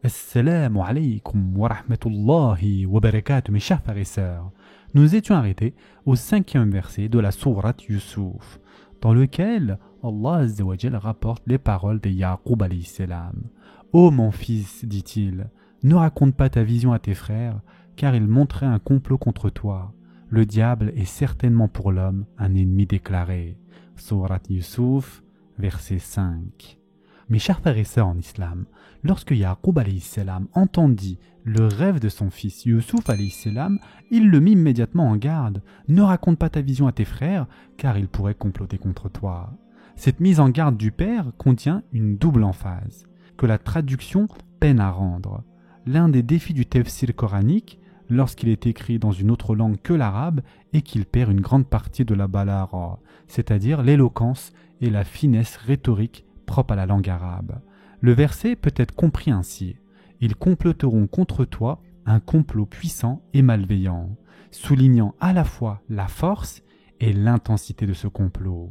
Assalamu alaikum wa rahmatullahi wa barakatuh, mes chers frères et sœurs. Nous étions arrêtés au 5e verset de la sourate Yusuf, dans lequel Allah Azza wa Jal rapporte les paroles de Yaqub alayhi salam. Ô mon fils, dit-il, ne raconte pas ta vision à tes frères, car ils montraient un complot contre toi. Le diable est certainement pour l'homme un ennemi déclaré. Sourate Yusuf, verset 5. Mes chers frères et sœurs en islam, lorsque Yaqub alayhi salam entendit le rêve de son fils Yusuf alayhi salam, il le mit immédiatement en garde. Ne raconte pas ta vision à tes frères, car ils pourraient comploter contre toi. Cette mise en garde du père contient une double emphase, que la traduction peine à rendre. L'un des défis du tafsir coranique, lorsqu'il est écrit dans une autre langue que l'arabe, est qu'il perd une grande partie de la balagha, c'est-à-dire l'éloquence et la finesse rhétorique propre à la langue arabe. Le verset peut être compris ainsi. Ils comploteront contre toi un complot puissant et malveillant, soulignant à la fois la force et l'intensité de ce complot.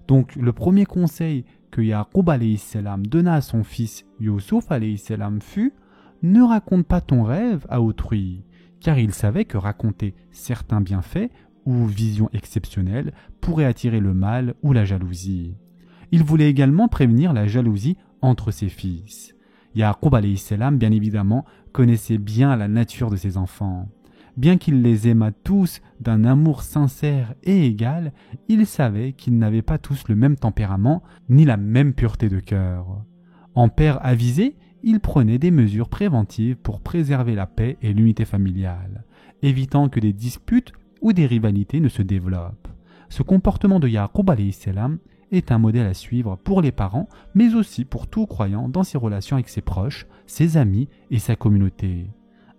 Donc le premier conseil que Yaqub alayhi salam donna à son fils Yusuf alayhi salam fut « Ne raconte pas ton rêve à autrui », car il savait que raconter certains bienfaits ou visions exceptionnelles pourrait attirer le mal ou la jalousie. Il voulait également prévenir la jalousie entre ses fils. Yaqub alayhi salam, bien évidemment, connaissait bien la nature de ses enfants. Bien qu'il les aimât tous d'un amour sincère et égal, il savait qu'ils n'avaient pas tous le même tempérament ni la même pureté de cœur. En père avisé, il prenait des mesures préventives pour préserver la paix et l'unité familiale, évitant que des disputes ou des rivalités ne se développent. Ce comportement de Yaqub alayhi salam est un modèle à suivre pour les parents, mais aussi pour tout croyant dans ses relations avec ses proches, ses amis et sa communauté.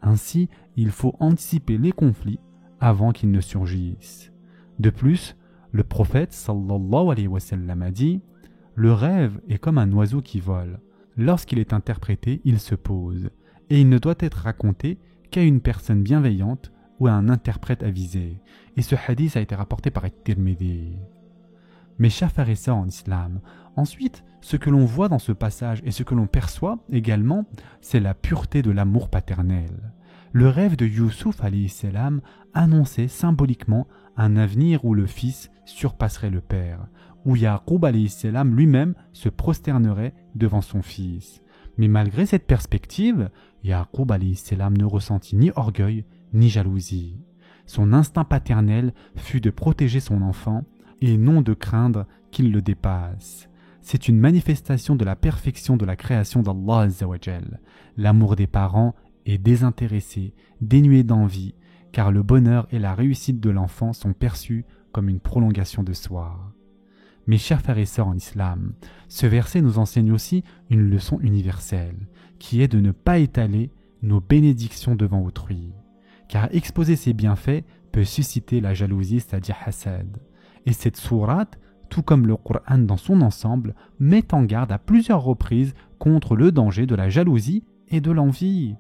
Ainsi, il faut anticiper les conflits avant qu'ils ne surgissent. De plus, le prophète sallallahu alayhi wa sallam a dit « Le rêve est comme un oiseau qui vole. Lorsqu'il est interprété, il se pose, et il ne doit être raconté qu'à une personne bienveillante ou à un interprète avisé. » Et ce hadith a été rapporté par At-Tirmidhi. Mes chers frères et sœurs en islam, ensuite, ce que l'on voit dans ce passage et ce que l'on perçoit également, c'est la pureté de l'amour paternel. Le rêve de Yusuf alayhi salam annonçait symboliquement un avenir où le fils surpasserait le père, où Yaqub alayhi salam lui-même se prosternerait devant son fils. Mais malgré cette perspective, Yaqub alayhi salam ne ressentit ni orgueil ni jalousie. Son instinct paternel fut de protéger son enfant et non de craindre qu'il le dépasse. C'est une manifestation de la perfection de la création d'Allah Azza wa Jal. L'amour des parents est désintéressé, dénué d'envie, car le bonheur et la réussite de l'enfant sont perçus comme une prolongation de soi. Mes chers frères et sœurs en islam, ce verset nous enseigne aussi une leçon universelle, qui est de ne pas étaler nos bénédictions devant autrui, car exposer ses bienfaits peut susciter la jalousie, c'est-à-dire hasad. Et cette sourate, tout comme le Coran dans son ensemble, met en garde à plusieurs reprises contre le danger de la jalousie et de l'envie.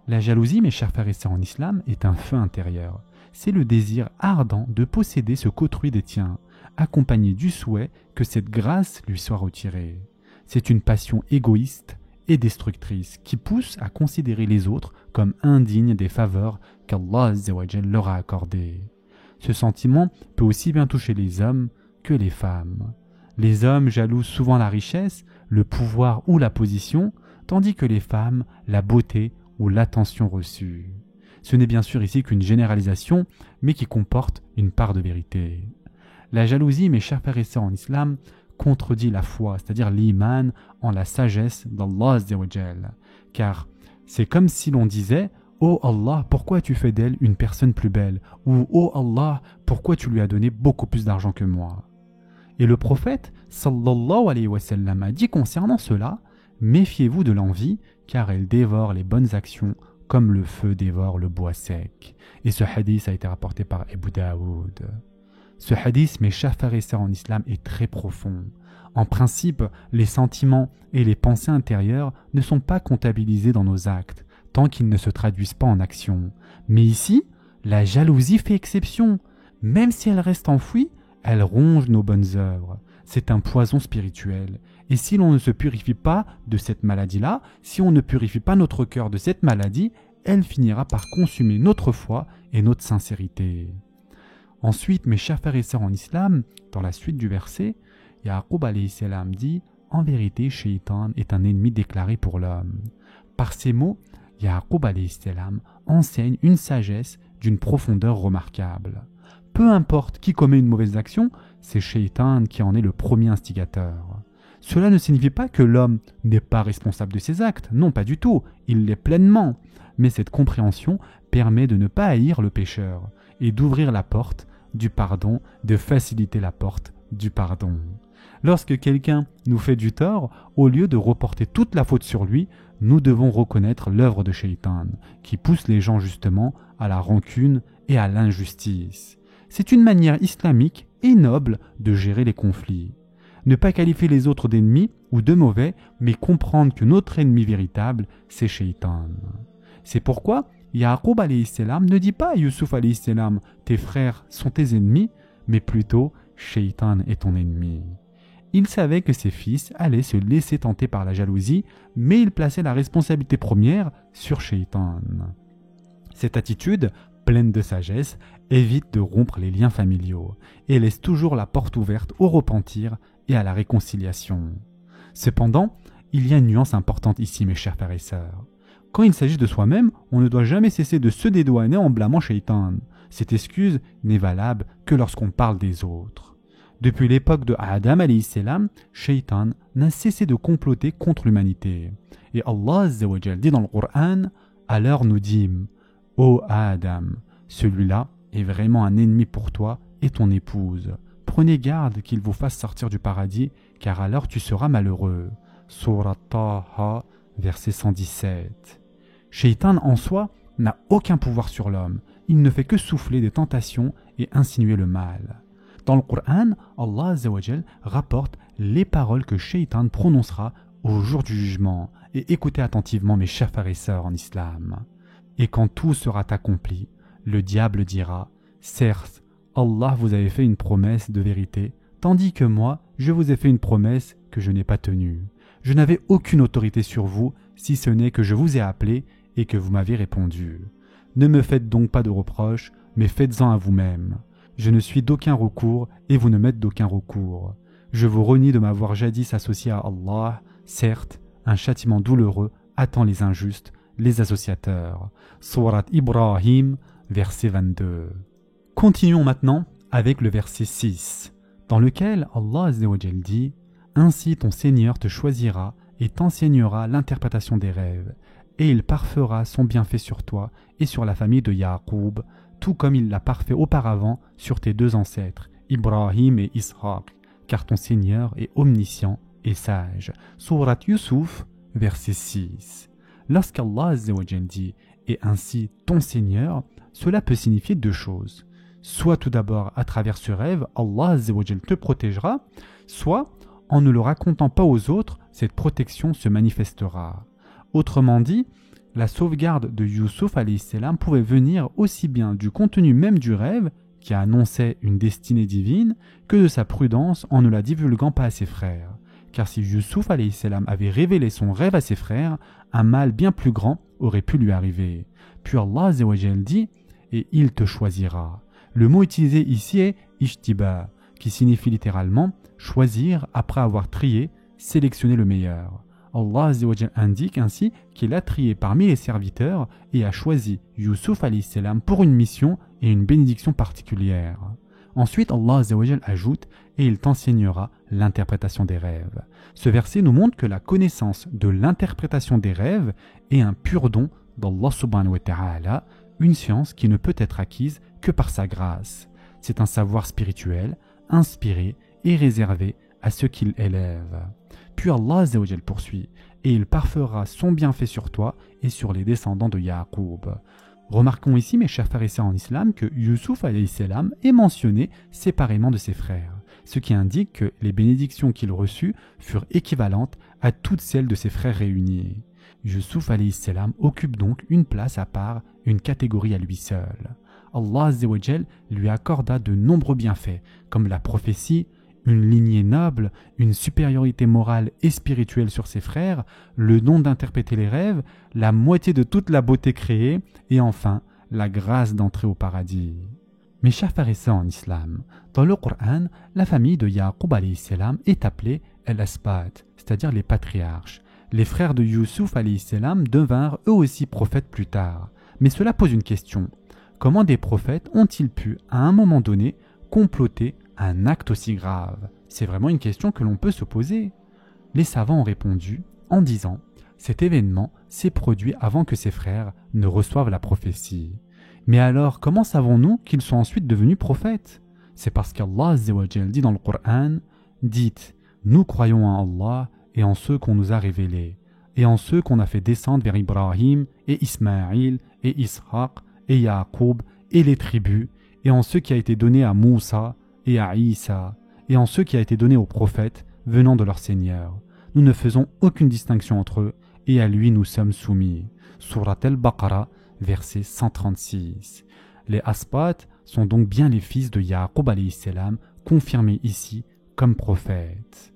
La jalousie, mes chers frères et sœurs en islam, est un feu intérieur. C'est le désir ardent de posséder ce qu'autrui détient, accompagné du souhait que cette grâce lui soit retirée. C'est une passion égoïste et destructrice qui pousse à considérer les autres comme indignes des faveurs qu'Allah Azza wa Jal leur a accordées. Ce sentiment peut aussi bien toucher les hommes que les femmes. Les hommes jalousent souvent la richesse, le pouvoir ou la position, tandis que les femmes, la beauté ou l'attention reçue. Ce n'est bien sûr ici qu'une généralisation, mais qui comporte une part de vérité. La jalousie, mes chers frères et sœurs en islam, contredit la foi, c'est-à-dire l'iman en la sagesse d'Allah Azza wa Jal. Car c'est comme si l'on disait « Oh Allah, pourquoi tu fais d'elle une personne plus belle ?» ou « Oh Allah, pourquoi tu lui as donné beaucoup plus d'argent que moi ?» Et le prophète sallallahu alayhi wa sallam a dit concernant cela « Méfiez-vous de l'envie, car elle dévore les bonnes actions comme le feu dévore le bois sec. » Et ce hadith a été rapporté par Abu Daoud. Ce hadith, mes chers frères et sœurs en islam, est très profond. En principe, les sentiments et les pensées intérieures ne sont pas comptabilisés dans nos actes, tant qu'ils ne se traduisent pas en action. Mais ici, la jalousie fait exception. Même si elle reste enfouie, elle ronge nos bonnes œuvres. C'est un poison spirituel Et si l'on ne se purifie pas de cette maladie-là, si on ne purifie pas notre cœur de cette maladie, elle finira par consumer notre foi et notre sincérité. Ensuite, mes chers frères et sœurs en islam, dans la suite du verset, Yaqub alayhi salam dit « En vérité, Shaitan est un ennemi déclaré pour l'homme. » Par ces mots, Yaqub alayhi salam enseigne une sagesse d'une profondeur remarquable. Peu importe qui commet une mauvaise action, c'est Shaitan qui en est le premier instigateur. Cela ne signifie pas que l'homme n'est pas responsable de ses actes, non pas du tout, il l'est pleinement. Mais cette compréhension permet de ne pas haïr le pécheur et d'ouvrir la porte du pardon, de faciliter la porte du pardon. Lorsque quelqu'un nous fait du tort, au lieu de reporter toute la faute sur lui, nous devons reconnaître l'œuvre de Shaitan, qui pousse les gens justement à la rancune et à l'injustice. C'est une manière islamique et noble de gérer les conflits. Ne pas qualifier les autres d'ennemis ou de mauvais, mais comprendre que notre ennemi véritable, c'est Shaitan. C'est pourquoi Yaqub alayhi salam ne dit pas à Yusuf alayhi salam « tes frères sont tes ennemis », mais plutôt « Shaitan est ton ennemi ». Il savait que ses fils allaient se laisser tenter par la jalousie, mais il plaçait la responsabilité première sur Shaitan. Cette attitude, pleine de sagesse, évite de rompre les liens familiaux et laisse toujours la porte ouverte au repentir et à la réconciliation. Cependant, il y a une nuance importante ici, mes chers frères et sœurs. Quand il s'agit de soi-même, on ne doit jamais cesser de se dédouaner en blâmant Shaitan. Cette excuse n'est valable que lorsqu'on parle des autres. Depuis l'époque de Adam alayhi salam, Shaitan n'a cessé de comploter contre l'humanité. Et Allah Azza wa Jal dit dans le Coran, alors nous dîmes, ô Adam, celui-là est vraiment un ennemi pour toi et ton épouse. Prenez garde qu'il vous fasse sortir du paradis, car alors tu seras malheureux. Surat Taha, verset 117. Shaitan en soi n'a aucun pouvoir sur l'homme. Il ne fait que souffler des tentations et insinuer le mal. Dans le Coran, Allah Azza wa Jal rapporte les paroles que Shaitan prononcera au jour du jugement. Et écoutez attentivement mes chers frères et sœurs en islam. Et quand tout sera accompli, le diable dira « Certes, Allah vous avait fait une promesse de vérité, tandis que moi, je vous ai fait une promesse que je n'ai pas tenue. Je n'avais aucune autorité sur vous, si ce n'est que je vous ai appelé et que vous m'avez répondu. Ne me faites donc pas de reproches, mais faites-en à vous-même. Je ne suis d'aucun recours et vous ne m'êtes d'aucun recours. Je vous renie de m'avoir jadis associé à Allah. Certes, un châtiment douloureux attend les injustes, les associateurs. » Surat Ibrahim, verset 22. Continuons maintenant avec le verset 6, dans lequel Allah Azza wa Jal dit « Ainsi ton Seigneur te choisira et t'enseignera l'interprétation des rêves, et il parfera son bienfait sur toi et sur la famille de Yaqub, tout comme il l'a parfait auparavant sur tes deux ancêtres, Ibrahim et Ishaq, car ton Seigneur est omniscient et sage. » Surat Yusuf, verset 6. Lorsqu'Allah Azza wa Jal dit « Et ainsi ton Seigneur », cela peut signifier deux choses. Soit tout d'abord à travers ce rêve, Allah Azza wa Jal te protégera, soit en ne le racontant pas aux autres, cette protection se manifestera. Autrement dit, la sauvegarde de Yusuf alayhi salam pouvait venir aussi bien du contenu même du rêve, qui annonçait une destinée divine, que de sa prudence en ne la divulguant pas à ses frères. Car si Yusuf alayhi salam avait révélé son rêve à ses frères, un mal bien plus grand aurait pu lui arriver. Puis Allah Azza wa Jal dit « Et il te choisira ». Le mot utilisé ici est « ishtiba », qui signifie littéralement « choisir après avoir trié, sélectionner le meilleur ». Allah Azza wa Jal indique ainsi qu'il a trié parmi les serviteurs et a choisi Yusuf alayhi salam pour une mission et une bénédiction particulière. Ensuite, Allah Azza wa Jal ajoute « Et il t'enseignera l'interprétation des rêves ». Ce verset nous montre que la connaissance de l'interprétation des rêves est un pur don d'Allah subhanahu wa ta'ala, une science qui ne peut être acquise que par sa grâce. C'est un savoir spirituel, inspiré et réservé à ceux qu'il élève. Puis Allah Azza wa Jal poursuit « Et il parfera son bienfait sur toi et sur les descendants de Yaqub ». Remarquons ici, mes chers frères et sœurs en islam, que Yusuf alayhi salam est mentionné séparément de ses frères, ce qui indique que les bénédictions qu'il reçut furent équivalentes à toutes celles de ses frères réunis. Yusuf alayhi salam occupe donc une place à part, une catégorie à lui seul. Allah Azza wa Jal lui accorda de nombreux bienfaits, comme la prophétie une lignée noble, une supériorité morale et spirituelle sur ses frères, le don d'interpréter les rêves, la moitié de toute la beauté créée, et enfin la grâce d'entrer au paradis. Mes chers frères et sœurs en islam, dans le Coran, la famille de Yaqub alayhi salam est appelée al-Asbat, c'est-à-dire les patriarches. Les frères de Youssouf alayhi salam devinrent eux aussi prophètes plus tard. Mais cela pose une question. Comment des prophètes ont-ils pu, à un moment donné, comploter un acte aussi grave? C'est vraiment une question que l'on peut se poser. Les savants ont répondu en disant « Cet événement s'est produit avant que ses frères ne reçoivent la prophétie. » Mais alors, comment savons-nous qu'ils sont ensuite devenus prophètes? C'est parce qu'Allah Azza wa Jal dit dans le Coran « Dites, nous croyons en Allah et en ceux qu'on nous a révélés, et en ceux qu'on a fait descendre vers Ibrahim et Ismaïl et Ishaq et Yaqub et les tribus, et en ceux qui a été donné à Moussa et à Isa, et en ceux qui a été donné aux prophètes venant de leur Seigneur. Nous ne faisons aucune distinction entre eux, et à lui nous sommes soumis. » Surat al-Baqarah, verset 136. Les Asbat sont donc bien les fils de Yaqub alayhi salam, confirmés ici comme prophètes.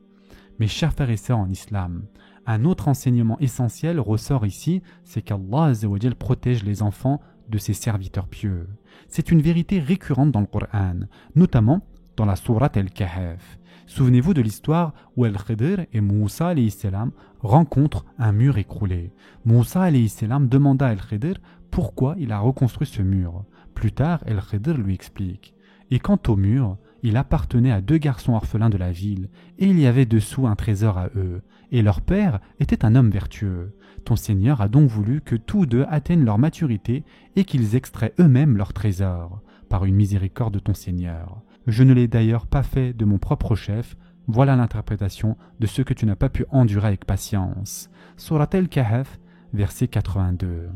Mes chers frères et sœurs en islam, un autre enseignement essentiel ressort ici, c'est qu'Allah Azza wa Jal protège les enfants de ses serviteurs pieux. C'est une vérité récurrente dans le Coran, notamment dans la sourate Al-Kahf. Souvenez-vous de l'histoire où Al-Khidr et Moussa alayhi salam rencontrent un mur écroulé. Moussa alayhi salam demanda à Al-Khidr pourquoi il a reconstruit ce mur. Plus tard, Al-Khidr lui explique. Et quant au mur, il appartenait à 2 garçons orphelins de la ville, et il y avait dessous un trésor à eux, et leur père était un homme vertueux. Ton Seigneur a donc voulu que tous deux atteignent leur maturité et qu'ils extraient eux-mêmes leur trésor, par une miséricorde de ton Seigneur. Je ne l'ai d'ailleurs pas fait de mon propre chef, voilà l'interprétation de ce que tu n'as pas pu endurer avec patience. Surat al-Kahf, verset 82.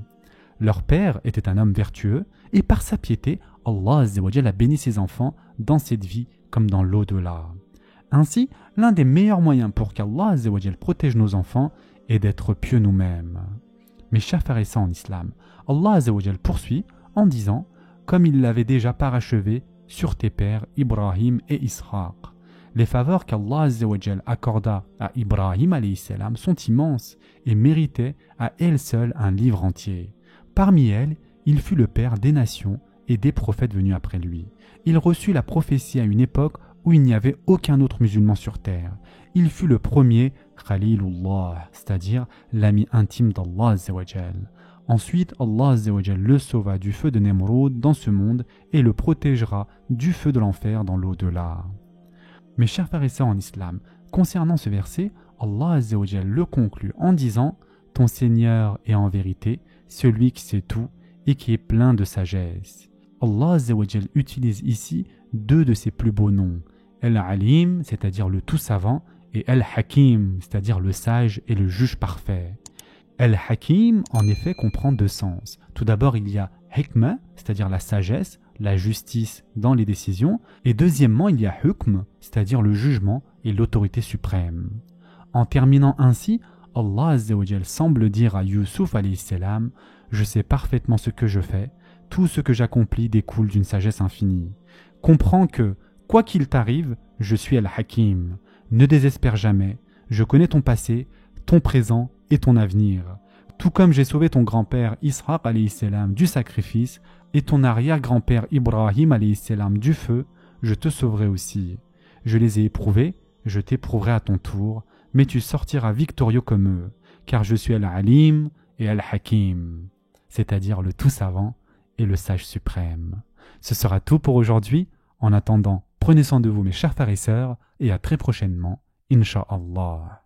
Leur père était un homme vertueux, et par sa piété, Allah Azza wa Jal a béni ses enfants dans cette vie comme dans l'au-delà. Ainsi, l'un des meilleurs moyens pour qu'Allah Azza wa Jal protège nos enfants est d'être pieux nous-mêmes. Mes chers frères et sœurs en islam, Allah Azza wa Jal poursuit en disant « Comme il l'avait déjà parachevé sur tes pères Ibrahim et Ishaq ». Les faveurs qu'Allah Azza wa Jal accorda à Ibrahim alayhi salam sont immenses et méritaient à elles seules un livre entier. Parmi elles, il fut le père des nations et des prophètes venus après lui. Il reçut la prophétie à une époque où il n'y avait aucun autre musulman sur terre. Il fut le premier Khalilullah, c'est-à-dire l'ami intime d'Allah Azza wa Jal. Ensuite, Allah Azza wa Jal le sauva du feu de Nemrod dans ce monde et le protégera du feu de l'enfer dans l'au-delà. Mes chers frères et sœurs en islam, concernant ce verset, Allah Azza wa Jal le conclut en disant « Ton Seigneur est en vérité celui qui sait tout et qui est plein de sagesse. » Allah Azza wa Jal utilise ici 2 de ses plus beaux noms, Al-Alim, c'est-à-dire le tout savant, et Al-Hakim, c'est-à-dire le sage et le juge parfait. Al-Hakim, en effet, comprend 2 sens. Tout d'abord, il y a Hikmah, c'est-à-dire la sagesse, la justice dans les décisions, et deuxièmement, il y a Hukm, c'est-à-dire le jugement et l'autorité suprême. En terminant ainsi, Allah Azza wa Jal semble dire à Youssouf alayhi salam « Je sais parfaitement ce que je fais, tout ce que j'accomplis découle d'une sagesse infinie. Comprends que, quoi qu'il t'arrive, je suis Al-Hakim. Ne désespère jamais, je connais ton passé, ton présent et ton avenir. Tout comme j'ai sauvé ton grand-père Ishaq alayhi salam du sacrifice et ton arrière-grand-père Ibrahim alayhi salam du feu, je te sauverai aussi. Je les ai éprouvés, je t'éprouverai à ton tour, mais tu sortiras victorieux comme eux, car je suis Al-Alim et Al-Hakim, c'est-à-dire le tout savant et le sage suprême. Ce sera tout pour aujourd'hui. En attendant, prenez soin de vous mes chers frères et sœurs, et à très prochainement, Inch'Allah.